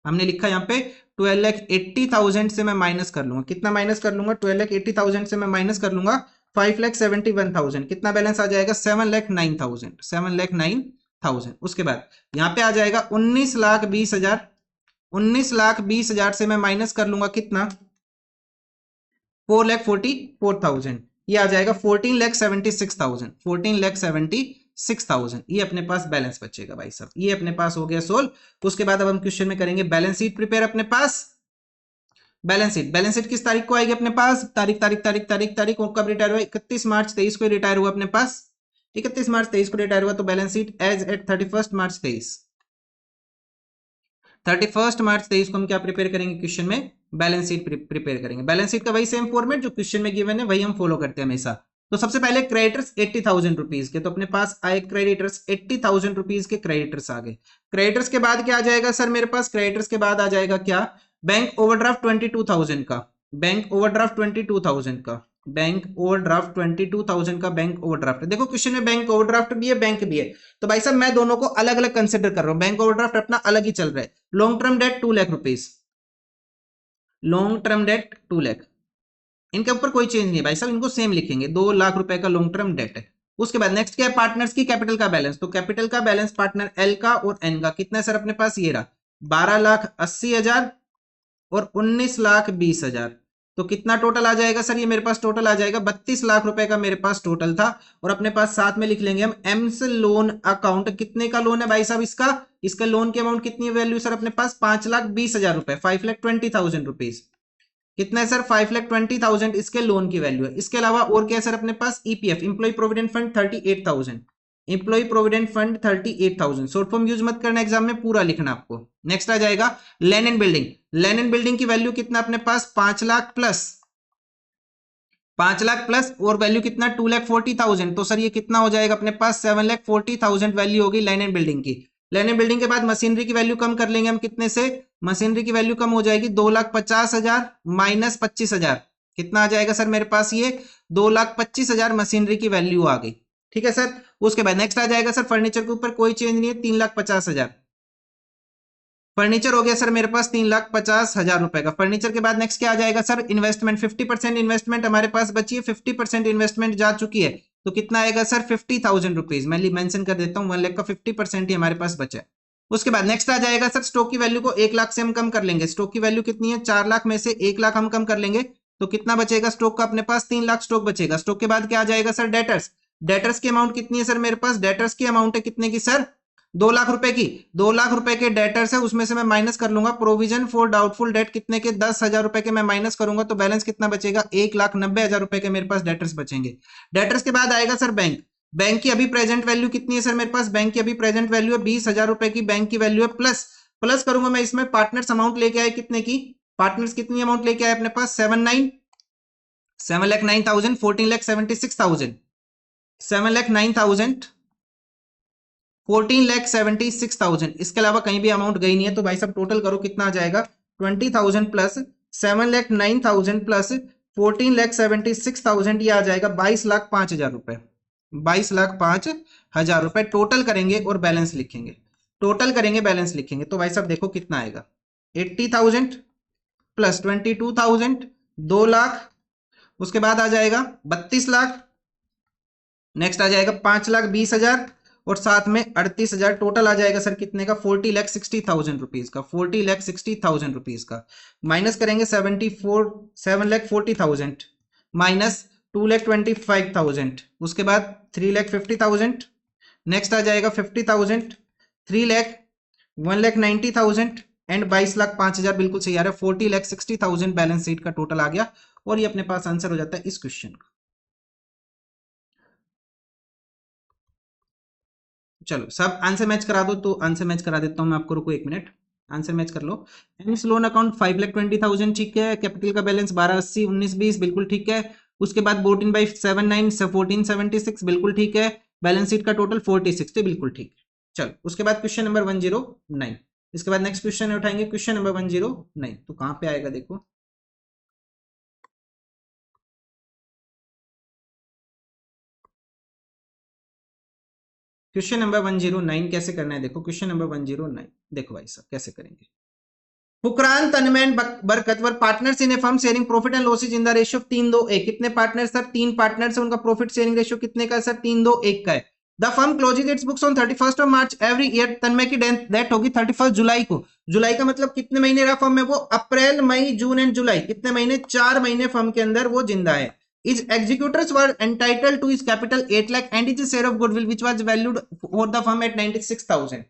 हमने लिखा यहाँ पे 12,80,000 से मैं माइनस कर लूंगा, कितना माइनस कर लूंगा? 12,80,000 से मैं माइनस कर लूंगा 5,71,000, कितना बैलेंस आ जाएगा? 7,09,000, 7,09,000। उसके बाद यहाँ पे आ जाएगा 19,20,000, 19,20,000 से मैं माइनस कर लूंगा कितना? 4,44,000, ये आ जाएगा 14,76,000, 14,76,000। ये अपने पास बैलेंस बचेगा भाई साहब, ये अपने पास हो गया सोल्व। उसके बाद अब हम क्वेश्चन में करेंगे बैलेंस शीट प्रिपेयर अपने पास। बैलेंस शीट, बैलेंस शीट किस तारीख को आएगी अपने पास? तारीख तारीख तारीख तारीख तारीख कब रिटायर हुआ? 31 मार्च 23 को रिटायर हुआ अपने पास। 31 मार्च 23 को रिटायर हुआ, तो बैलेंस शीट एज एट 31 मार्च 23, 31 मार्च 23 को हम क्या प्रिपेयर करेंगे क्वेश्चन में? बैलेंस शीट प्रिपेयर करेंगे। बैलेंस शीट का वही सेम फॉर्मेट जो क्वेश्चन में गिवन है वही हम फॉलो करते हैं हमेशा। तो सबसे पहले क्रेडिटर्स 80,000 रुपीज के, तो अपने पास आए क्रेडिटर्स 80,000 रुपीज के क्रेडिटर्स आ गए। क्रेडिटर्स के बाद क्या आ जाएगा सर मेरे पास? क्रेडिटर्स के बाद आ जाएगा क्या? बैंक ओवरड्राफ्ट 22,000 का, बैंक ओवरड्राफ्ट 22,000 का, बैंक ओवरड्राफ्ट 22,000 का बैंक ओवरड्राफ्ट। देखो क्वेश्चन में बैंक ओवरड्राफ्ट भी है, बैंक भी है, तो भाई साहब मैं दोनों को अलग अलग कंसिडर कर रहा हूं। बैंक ओवरड्राफ्ट अपना अलग ही चल रहा है। Long term date 2 lakh rupees, long term date 2 lakh, इनके ऊपर कोई चेंज नहीं है भाई साहब, इनको सेम लिखेंगे, 2 लाख रुपए का लॉन्ग टर्म डेट है। उसके बाद नेक्स्ट क्या है? पार्टनर्स की कैपिटल का बैलेंस। तो कैपिटल का बैलेंस पार्टनर एल का और एन का कितना है सर अपने पास? ये रहा 12,80,000 और 19,20,000, तो कितना टोटल आ जाएगा सर? ये मेरे पास टोटल आ जाएगा 32 लाख रुपए का मेरे पास टोटल था। और अपने पास साथ में लिख लेंगे हम एम्स लोन अकाउंट। कितने का लोन है भाई साहब इसका? इसका लोन की अमाउंट कितनी वैल्यू सर अपने पास? 5,20,000 रुपए, 5,20,000 रुपीज। कितना है सर 5,20,000 इसके लोन की वैल्यू है। इसके अलावा और क्या है सर अपने पास EPF employ provident fund 38,000, employ provident fund 38,000। Short form use मत करना एग्जाम में, पूरा लिखना आपको। नेक्स्ट आ जाएगा land and building. Land and building की वैल्यू कितना अपने पास 5 लाख प्लस, 5 लाख प्लस और वैल्यू कितना 2,40,000। तो सर ये कितना हो जाएगा अपने पास 7,40,000 वैल्यू होगी लैंड एंड बिल्डिंग की। लैंड एंड बिल्डिंग के बाद मशीनरी की वैल्यू कम कर लेंगे हम कितने से, मशीनरी की वैल्यू कम हो जाएगी 2,50,000 माइनस 25,000। कितना आ जाएगा सर मेरे पास ये 2,25,000 मशीनरी की वैल्यू आ गई। ठीक है सर। उसके बाद नेक्स्ट आ जाएगा सर फर्नीचर के ऊपर कोई चेंज नहीं है 3,50,000। फर्नीचर हो गया सर मेरे पास 3,50,000 रुपए का। फर्नीचर के बाद नेक्स्ट क्या आ जाएगा सर इन्वेस्टमेंट। 50% इन्वेस्टमेंट हमारे पास बची है, 50% इन्वेस्टमेंट जा चुकी है, तो कितना आएगा सर 50,000 रुपीज। मैं मेंशन कर देता हूं 1 लाख का 50% ही हमारे पास बचा है। उसके बाद नेक्स्ट आ जाएगा सर स्टॉक की वैल्यू को 1 लाख से हम कम कर लेंगे। स्टॉक की वैल्यू कितनी है 4 लाख में से 1 लाख हम कम कर लेंगे, तो कितना बचेगा स्टॉक का अपने पास 3 लाख स्टॉक बचेगा। स्टॉक के बाद क्या आ जाएगा सर डेटर्स। डेटर्स की अमाउंट कितनी है सर मेरे पास, डेटर्स की अमाउंट है कितने की सर 2 लाख रुपए की। 2 लाख रुपए के डेटर्स है, उसमें से मैं माइनस कर लूंगा प्रोविजन फॉर डाउटफुल डेट कितने के 10,000 रुपए के मैं माइनस करूंगा, तो बैलेंस कितना बचेगा 1,90,000 रुपए के मेरे पास डेटर्स बचेंगे। डेटर्स के बाद आएगा सर बैंक। बैंक की अभी प्रेजेंट वैल्यू कितनी है सर मेरे पास, बैंक की अभी प्रेजेंट वैल्यू है 20,000 रुपए की बैंक की वैल्यू है। प्लस प्लस करूंगा मैं इसमें पार्टनर्स अमाउंट लेके आए कितने की, पार्टनर्स कितनी अमाउंट लेके आए अपने पास 7,09,000 14,76,000 7,09,000 14,76,000। इसके अलावा कहीं भी अमाउंट गई नहीं है, तो भाई साहब टोटल करो कितना आ जाएगा 20,000 प्लस 7,09,000 प्लस 14,76,000, ये आ जाएगा 22,05,000 रुपए। 22,05,000 रुपए टोटल करेंगे और बैलेंस लिखेंगे। टोटल करेंगे बैलेंस लिखेंगे तो भाई साहब देखो कितना आएगा 80,000 प्लस 22,000 2 लाख, उसके बाद आ जाएगा 32 लाख, नेक्स्ट आ जाएगा 5,20,000 और साथ में 38,000। टोटल आ जाएगा सर कितने का 40,60,000 रुपीज का, 40,60,000 रुपीज का। माइनस करेंगे 7,40,000 माइनस 2,25,000, उसके बाद 3,50,000, नेक्स्ट आ जाएगा 50,000, 3 लाख 1,90,000 एंड 22,05,000। बिल्कुल सही आ रहा है 40,60,000 बैलेंस शीट का टोटल आ गया और ये अपने पास आंसर हो जाता है इस क्वेश्चन का। चलो सब आंसर मैच करा दो, तो आंसर मैच करा देता हूं मैं आपको, रुको 1 मिनट, आंसर मैच कर लो। एम्स लोन अकाउंट 5,20,000 ठीक है, कैपिटल का बैलेंस 1280 1920 बिल्कुल ठीक है। उसके बाद 14/79 1476 बिल्कुल ठीक है। बैलेंस शीट का टोटल 4060 बिल्कुल ठीक है। चलो उसके बाद क्वेश्चन नंबर 109, इसके बाद नेक्स्ट क्वेश्चन उठाएंगे क्वेश्चन नंबर 109। तो कहां पे आएगा देखो, क्वेश्चन नंबर 109 कैसे करना है देखो। क्वेश्चन नंबर 109 देखो भाई साहब कैसे करेंगे। फुकरान तनमैन बरकत वर partners in a firm sharing profit and losses in the ratio 3-2-1। कितने पार्टनर्स सर 3 पार्टनर्स है, उनका प्रॉफिट शेयरिंग रेशियो कितने का सर 3-2-1 का है। The firm closes its books on 31st of March every year. Tanmay की डेथ होगी 31 जुलाई को। जुलाई का मतलब कितने महीने रहा फर्म में वो, अप्रैल मई जून एंड जुलाई, कितने महीने 4 महीने फर्म के अंदर वो जिंदा है। His executors were entitled to his capital 8 lakh and his share of goodwill which was valued for the firm at 96,000।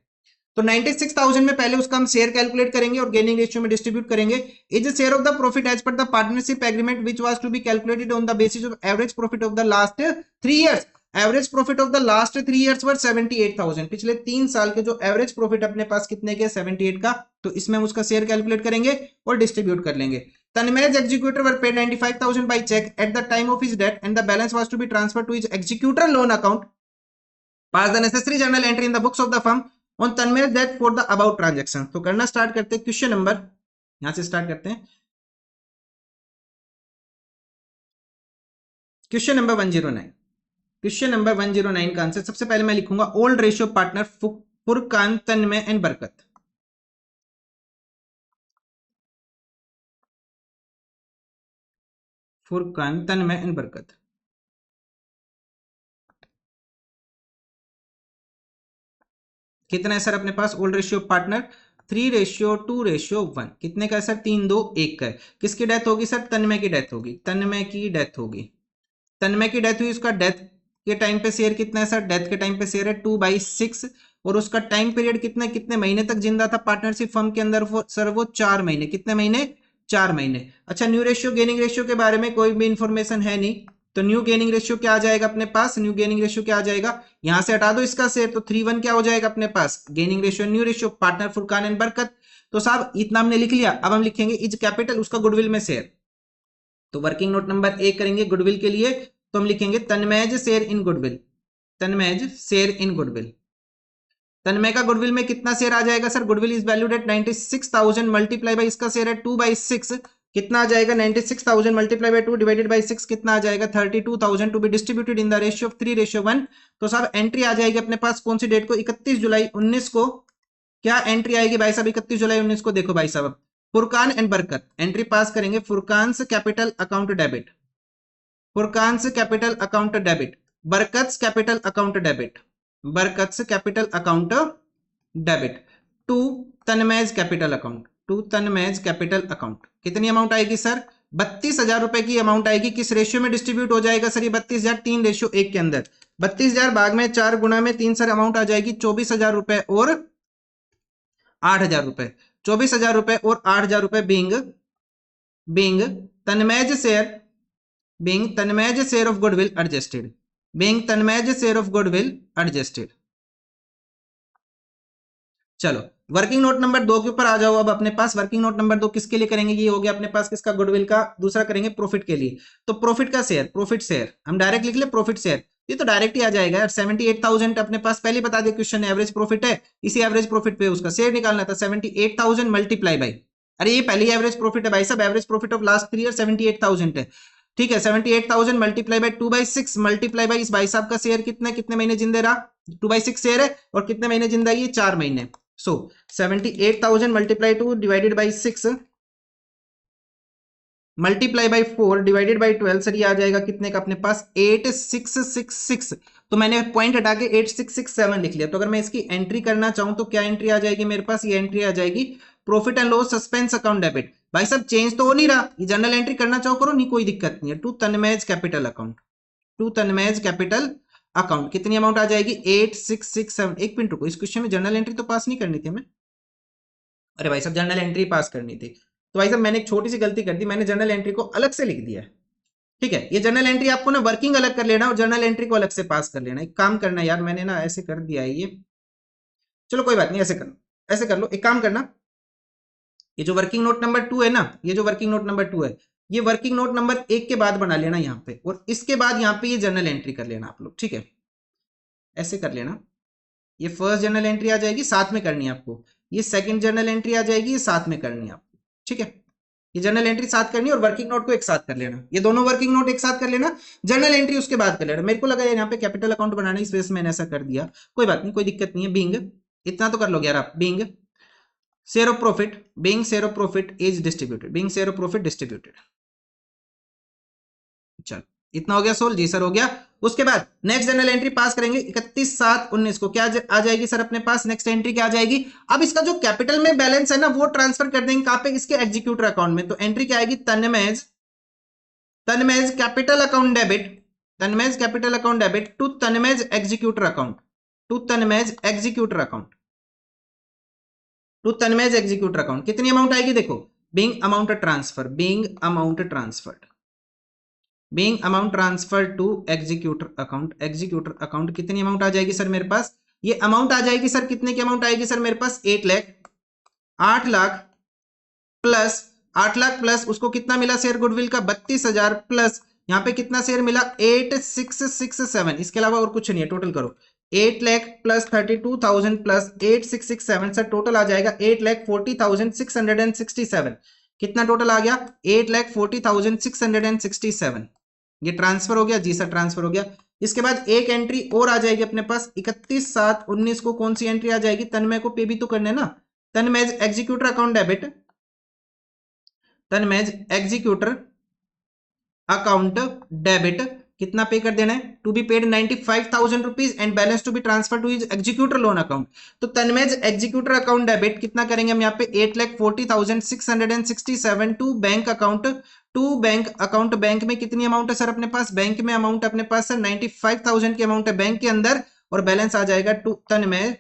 तो 96,000 में पहले उसका हम शेयर कैलकुलेट करेंगे और गेनिंग रेशियो में डिस्ट्रीब्यूट करेंगे। Is share of the profit as per the partnership agreement which was to be calculated on the basis of average profit of the last 3 years. Average profit of the last 3 years were 78,000। पिछले 3 साल के जो average profit अपने पास कितने के 78 का, तो इसमें हम उसका शेयर कैलकुलेट करेंगे और डिस्ट्रीब्यूट कर लेंगे। Tanmay's executor were paid 95,000 by check at the time of his death and the balance was to be transferred to his executor loan account. Pass the necessary journal entry in the books of the firm on Tanmay's death for the above transaction। तो करना start करते हैं question number, यहां से start करते हैं question number 109। Question number 109 का answer सबसे पहले मैं लिखूंगा old ratio partner Furqan Tanmay and बरकत। फुरकान तन्मय एंड बरकत कितना है सर अपने पास ओल्ड रेशियो पार्टनर 3:2:1। कितने का है सर 3-2-1 का है। किसकी डेथ होगी सर, तन्मय की डेथ होगी, तन्मय की डेथ होगी। तन्मय की डेथ हुई, उसका डेथ के टाइम पे शेयर कितना है सर, डेथ के टाइम पे शेयर है 2/6 और उसका टाइम पीरियड कितना, कितने महीने तक जिंदा था पार्टनरशिप फर्म के अंदर सर वो 4 महीने। कितने महीने 4 महीने। अच्छा, न्यू रेशियो गेनिंग रेशियो के बारे में कोई भी इंफॉर्मेशन है नहीं, तो न्यू गेनिंग रेशियो क्या आ जाएगा अपने पास, न्यू गेनिंग रेशियो क्या आ जाएगा, यहां से हटा दो इसका शेयर, तो 3:1 क्या हो जाएगा अपने पास, gaining ratio new ratio, partner Furqan and Barkat. तो साहब इतना हमने लिख लिया, अब हम लिखेंगे इज कैपिटल, उसका गुडविल में शेयर। तो वर्किंग नोट नंबर 1 करेंगे गुडविल के लिए, तो हम लिखेंगे Tanmay's share in goodwill, Tanmay's share in goodwill. Tanmay का गुडविल में कितना शेयर आ जाएगा sir, goodwill is valued at 96,000 multiply by इसका शेयर है 2/6, कितना आ जाएगा 96,000 मल्टीप्लाई बाई 2 डिवाइडेड बाई 6, कितना आ जाएगा 32,000 to be distributed in the ratio of 3:1। तो साहब एंट्री आ जाएगी अपने पास कौन सी डेट को, 31 जुलाई 19 को। क्या एंट्री आएगी भाई साहब 31 जुलाई 19 को, देखो भाई साहब Furqan and Barkat, entry pass करेंगे Furqan's capital account debit, Furqan's capital account debit, Barkat's capital account debit, Barkat's capital account debit to Tanmay's capital account, to Tanmay's capital account. कितनी अमाउंट आएगी सर, 32,000 रुपए की अमाउंट आएगी। किस रेशियो में डिस्ट्रीब्यूट हो जाएगा सर ये 32,000, 3:1 के अंदर। 32,000 भाग में 4 गुना में 3 सर अमाउंट आ जाएगी 24,000 रुपए और 8,000 रुपए, 24,000 रुपए और 8,000 रुपए being Tanmay's share, being Tanmay's share of goodwill adjusted, being Tanmay's share of goodwill adjusted. चलो वर्किंग नोट नंबर 2 के ऊपर आ जाओ अब अपने पास। वर्किंग नोट नंबर 2 किसके लिए करेंगे, ये हो गया अपने पास किसका, गुडविल का। दूसरा करेंगे प्रॉफिट के लिए, तो प्रॉफिट का शेयर, प्रॉफिट शेयर हम डायरेक्ट लिख ले प्रॉफिट शेयर, ये तो डायरेक्ट ही आ जाएगा यार। 78,000 अपने पास पहले बता दिया क्वेश्चन, एवरेज प्रॉफिट है, इसी एवरेज प्रॉफिट पे उसका शेयर निकालना था। 78,000 मल्टीप्लाई बाई, अरे ये पहली एवरेज प्रॉफिट है भाई साहब, average profit of last 3 year 78,000 है, ठीक है। 78,000 मल्टीप्लाई बाई 2/6 मल्टीप्लाई बाई इस भाई साहब का शेयर कितना, कितने महीने जिंदे रहा, 2/6 शेयर है और कितने महीने जिंदा है ये, 4 महीने। सो 78,000 multiply 2 divided by 6 multiply by 4 divided by 12, sir ये आ जाएगा कितने का अपने पास, 8666। तो मैंने पॉइंट हटा के 8667 लिख लिया। तो अगर मैं इसकी एंट्री करना चाहूं तो क्या एंट्री आ जाएगी मेरे पास, ये एंट्री आ जाएगी profit and loss suspense account debit. भाई साहब चेंज तो हो नहीं रहा, ये जनरल एंट्री करना चाहो करो, नहीं कोई दिक्कत नहीं है। To Tanmay's capital account, to Tanmay's capital account कितनी अमाउंट आ जाएगी 8667। एक मिनट रुको, इस क्वेश्चन में जनरल एंट्री तो पास नहीं करनी थी हमें, अरे भाई साहब जनरल एंट्री पास करनी थी। तो भाई साहब मैंने एक छोटी सी गलती कर दी, मैंने जनरल एंट्री को अलग से लिख दिया है, ठीक है। ये जनरल एंट्री आपको ना वर्किंग अलग कर लेना और जनरल एंट्री को अलग से पास कर लेना। एक काम करना यार, मैंने ना ऐसे कर दिया है ये, चलो कोई बात नहीं, ऐसे करना, ऐसे कर लो। एक काम करना, ये जो वर्किंग नोट नंबर 2 है ना, ये जो वर्किंग नोट नंबर 2 है, ये वर्किंग नोट नंबर 1 के बाद बना लेना यहाँ पे, और इसके बाद यहाँ पे ये जनरल एंट्री कर लेना आप लोग, ठीक है। ऐसे कर लेना, ये फर्स्ट जनरल एंट्री आ जाएगी, साथ में करनी है आपको। ये सेकंड जनरल एंट्री आ जाएगी, ये साथ में करनी है आपको, ठीक है। ये जनरल एंट्री साथ करनी है और वर्किंग नोट को एक साथ कर लेना, ये दोनों वर्किंग नोट एक साथ कर लेना, जनरल एंट्री उसके बाद कर लेना। मेरे को लगा यार यहाँ पे कैपिटल अकाउंट बनाना, इस वजह से मैंने ऐसा कर दिया, कोई बात नहीं, कोई दिक्कत नहीं है। बीइंग, इतना तो कर लोगे यार आप, being share of profit, being share of profit is distributed, being share of profit distributed. चलो इतना हो गया सोल्व, जी सर हो गया। उसके बाद नेक्स्ट जनरल एंट्री पास करेंगे 31/7/19 को, क्या आ जाएगी सर अपने पास, नेक्स्ट एंट्री क्या आ जाएगी। अब इसका जो कैपिटल में बैलेंस है ना वो ट्रांसफर कर देंगे कहां पे, इसके एग्जीक्यूटर अकाउंट में। तो एंट्री क्या आएगी, Tanmay's, Tanmay's capital account debit, Tanmay's capital account debit to Tanmay's executor account, to Tanmay's executor account, to Tanmay's executor account. कितनी अमाउंट आएगी देखो, being amount transfer, being amount transferred, being amount transfer to executor account, executor account कितनी amount आ जाएगी sir मेरे पास, ये amount आ जाएगी सर, कितने की अमाउंट आएगी सर मेरे पास, 8 लाख, 8 लाख प्लस 8 लाख प्लस उसको कितना मिला शेयर गुडविल का 32,000 प्लस यहाँ पे कितना शेयर मिला 8667, इसके अलावा और कुछ नहीं है। टोटल करो 8 lakh plus 32,000 plus 8667, sir total आ जाएगा 8,40,667। कितना टोटल आ गया 8,40,667। ये ट्रांसफर हो गया, जी सर ट्रांसफर हो गया। इसके बाद एक एंट्री और आ जाएगी अपने पास 31/7/19 को, कौन सी एंट्री आ जाएगी, तन्मय को पे भी तो करना है ना, Tanmay executor account debit, Tanmay executor account debit कितना पे कर देना है, to be paid 95,000 rupees and balance to be transferred to his executor loan account. तो तन्मय एग्जीक्यूटर अकाउंट डेबिट कितना करेंगे हम यहाँ पे 8,40,667 to bank account, to bank account. Bank में कितनी अमाउंट है सर अपने पास, बैंक में अमाउंट अपने पास सर 95,000 की अमाउंट है बैंक के अंदर, और बैलेंस आ जाएगा to Tanmay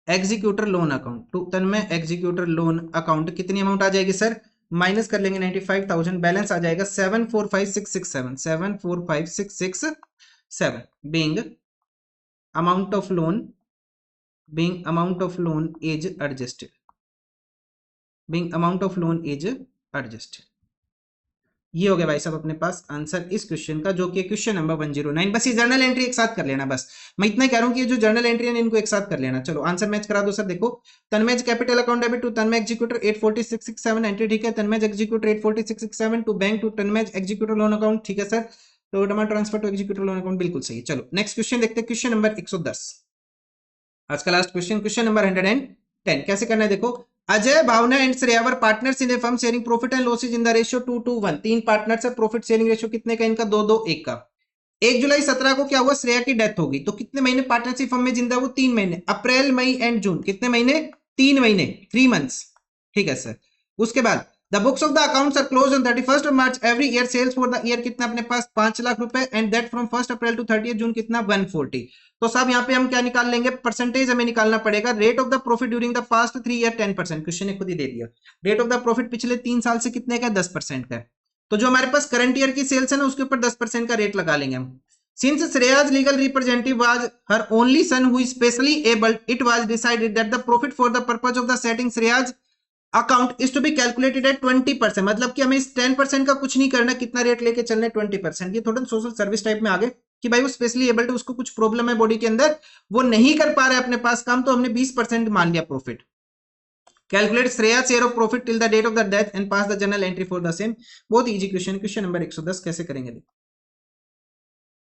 executor loan account, to Tanmay executor loan account कितनी अमाउंट आ जाएगी सर, माइनस कर लेंगे 95,000, बैलेंस आ जाएगा 745667, 745667 being amount of loan, being amount of loan is adjusted, being amount of loan is adjusted. ये हो गया भाई साहब अपने पास आंसर इस क्वेश्चन का, जो कि क्वेश्चन नंबर 109। बस ये जर्नल एंट्री एक साथ कर लेना, बस मैं इतना ही कह रहा हूं कि ये जो जर्नल एंट्री है इनको एक साथ कर लेना। चलो आंसर मैच करा दो सर। देखो Tanmay capital account debit to Tanmay executor 84667 entry, ठीक है। Tanmay executor 84667 to bank to Tanmay executor loan account, ठीक है सर। तो demand transfer to executor loan account बिल्कुल सही है। चलो नेक्स्ट क्वेश्चन देखते हैं, क्वेश्चन नंबर 110, आज का लास्ट क्वेश्चन, क्वेश्चन नंबर 110। कैसे करना है देखो, Ajay, Bhavna and Shreya were partners in a firm sharing profit and losses in the ratio 2:1। तीन पार्टनर्स है, प्रॉफिट शेयरिंग रेशियो कितने का इनका, 2:1 का। 1 जुलाई 17 को क्या हुआ, श्रेया की डेथ हो गई, तो कितने महीने पार्टनरशिप फर्म में जिंदा, वो 3 महीने, अप्रैल मई एंड जून, कितने महीने, 3 महीने, 3 मंथ्स, ठीक है सर। उसके बाद the books of the accounts are close on 31st March every year, sales for the year कितना अपने पास 5 लाख रुपए, and that from 1 April to 30 June कितना 140। तो साहब यहाँ पे हम क्या निकाल लेंगे, परसेंटेज हमें निकालना पड़ेगा। Rate of the profit during the past 3 year 10%, question ने खुद ही दे दिया। रेट ऑफ द प्रॉफिट पिछले 3 साल से कितने का, 10% का है। तो जो हमारे पास करंट ईयर की सेल्स है ना, उसके ऊपर 10% का रेट लगा लेंगे हम। Since Shreya's legal representative was her only son who is specially able, it was decided that the profit for the purpose of the setting Shreya's account is to be calculated at 20%। मतलब कि हमें इस 10% का कुछ नहीं करना, कितना rate लेके चलना है, 20%। ये थोड़ा सोशल सर्विस टाइप में आ गए कि भाई वो स्पेशली एबल्ड है, उसको कुछ प्रॉब्लम है बॉडी के अंदर, वो नहीं कर पा रहा है अपने पास काम, तो हमने 20% मान लिया profit. Calculate Shreya share of profit till the date of the death and pass the journal entry for the same. बहुत इजी क्वेश्चन, क्वेश्चन नंबर 110 कैसे करेंगे,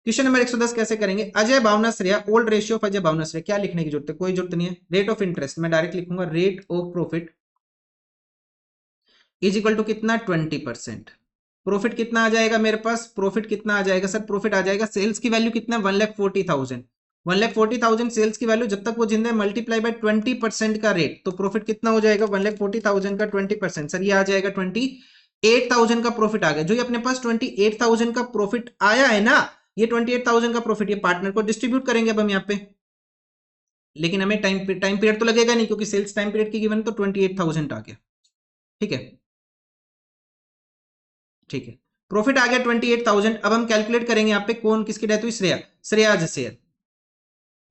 क्वेश्चन नंबर 110 कैसे करेंगे। Ajay, Bhavna, Shreya, old ratio of Ajay, Bhavna, Shreya, क्या लिखने की जरूरत है, कोई जरूरत नहीं है। रेट ऑफ इंटरेस्ट मैं डायरेक्ट लिखूंगा, rate of profit is equal to कितना, 20%। प्रॉफिट कितना आ जाएगा मेरे पास, प्रॉफिट कितना आ जाएगा सर, प्रॉफिट आ जाएगा, सेल्स की वैल्यू कितना, 1,40,000, 1,40,000 सेल्स की वैल्यू, जब तक वो जिंदा है, मल्टीप्लाई बाय 20% का रेट, तो प्रॉफिट कितना हो जाएगा, 1,40,000 का 20%, सर ये आ जाएगा 28,000 का प्रॉफिट आ गया। जो ये अपने पास 28,000 का प्रॉफिट आया है ना, ये 28,000 का प्रॉफिट ये पार्टनर को डिस्ट्रीब्यूट करेंगे अब हम यहाँ पे, लेकिन हमें टाइम पीरियड तो लगेगा नहीं, क्योंकि सेल्स टाइम पीरियड की गिवन, तो 28,000 आ गया, ठीक है, ठीक है। प्रॉफिट आ गया 28,000। अब हम कैलकुलेट करेंगे यहाँ पे कौन किसकी डेथ हुई, Shreya, Shreya's share,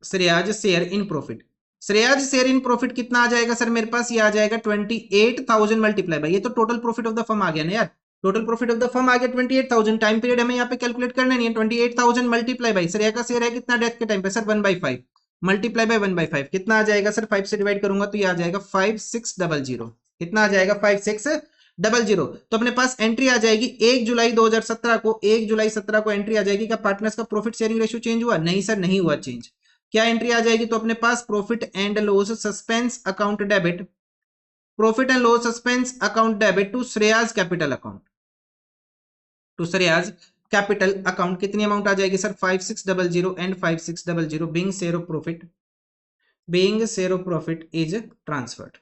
Shreya's share in profit. Shreya's share in profit कितना आ जाएगा सर मेरे पास, ये आ जाएगा 28,000 मल्टीप्लाई बाय, ये तो total profit of the firm आ गया ना यार, total profit of the firm आ गया 28,000। टाइम पीरियड हमें यहाँ पे कैलकुलेट करना नहीं है, 28,000 मल्टीप्लाई बाय श्रेया का शेयर है कितना डेथ के टाइम पे, सर 1/5 मल्टीप्लाई बाय 1/5 कितना आ जाएगा सर, 5 से डिवाइड करूंगा तो ये आ जाएगा 5600, कितना आ जाएगा 5600। तो अपने पास एंट्री आ जाएगी 1 जुलाई 2017 को, 1 जुलाई 17 को एंट्री आ जाएगी। क्या पार्टनर्स का प्रॉफिट शेयरिंग रेशियो चेंज हुआ, नहीं सर नहीं हुआ चेंज। क्या एंट्री आ जाएगी, तो अपने पास profit and loss suspense account debit, profit and loss suspense account debit to Shreya's capital account, to Shreya's capital account कितनी अमाउंट आ जाएगी sir, 5600 and 5600 being share of profit, being share of profit is transferred.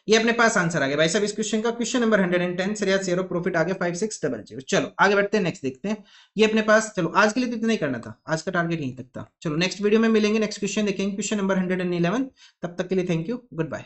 ये अपने पास answer आ गया भाई साहब इस question का, question number 110, Shreya share of profit आ गया 5600। चलो आगे बढ़ते हैं, नेक्स्ट देखते हैं। ये अपने पास, चलो आज के लिए तो इतना ही करना था, आज का टारगेट यहीं तक था। चलो नेक्स्ट वीडियो में मिलेंगे, नेक्स्ट क्वेश्चन देखेंगे, क्वेश्चन नंबर 111। तब तक के लिए थैंक यू, गुड बाय।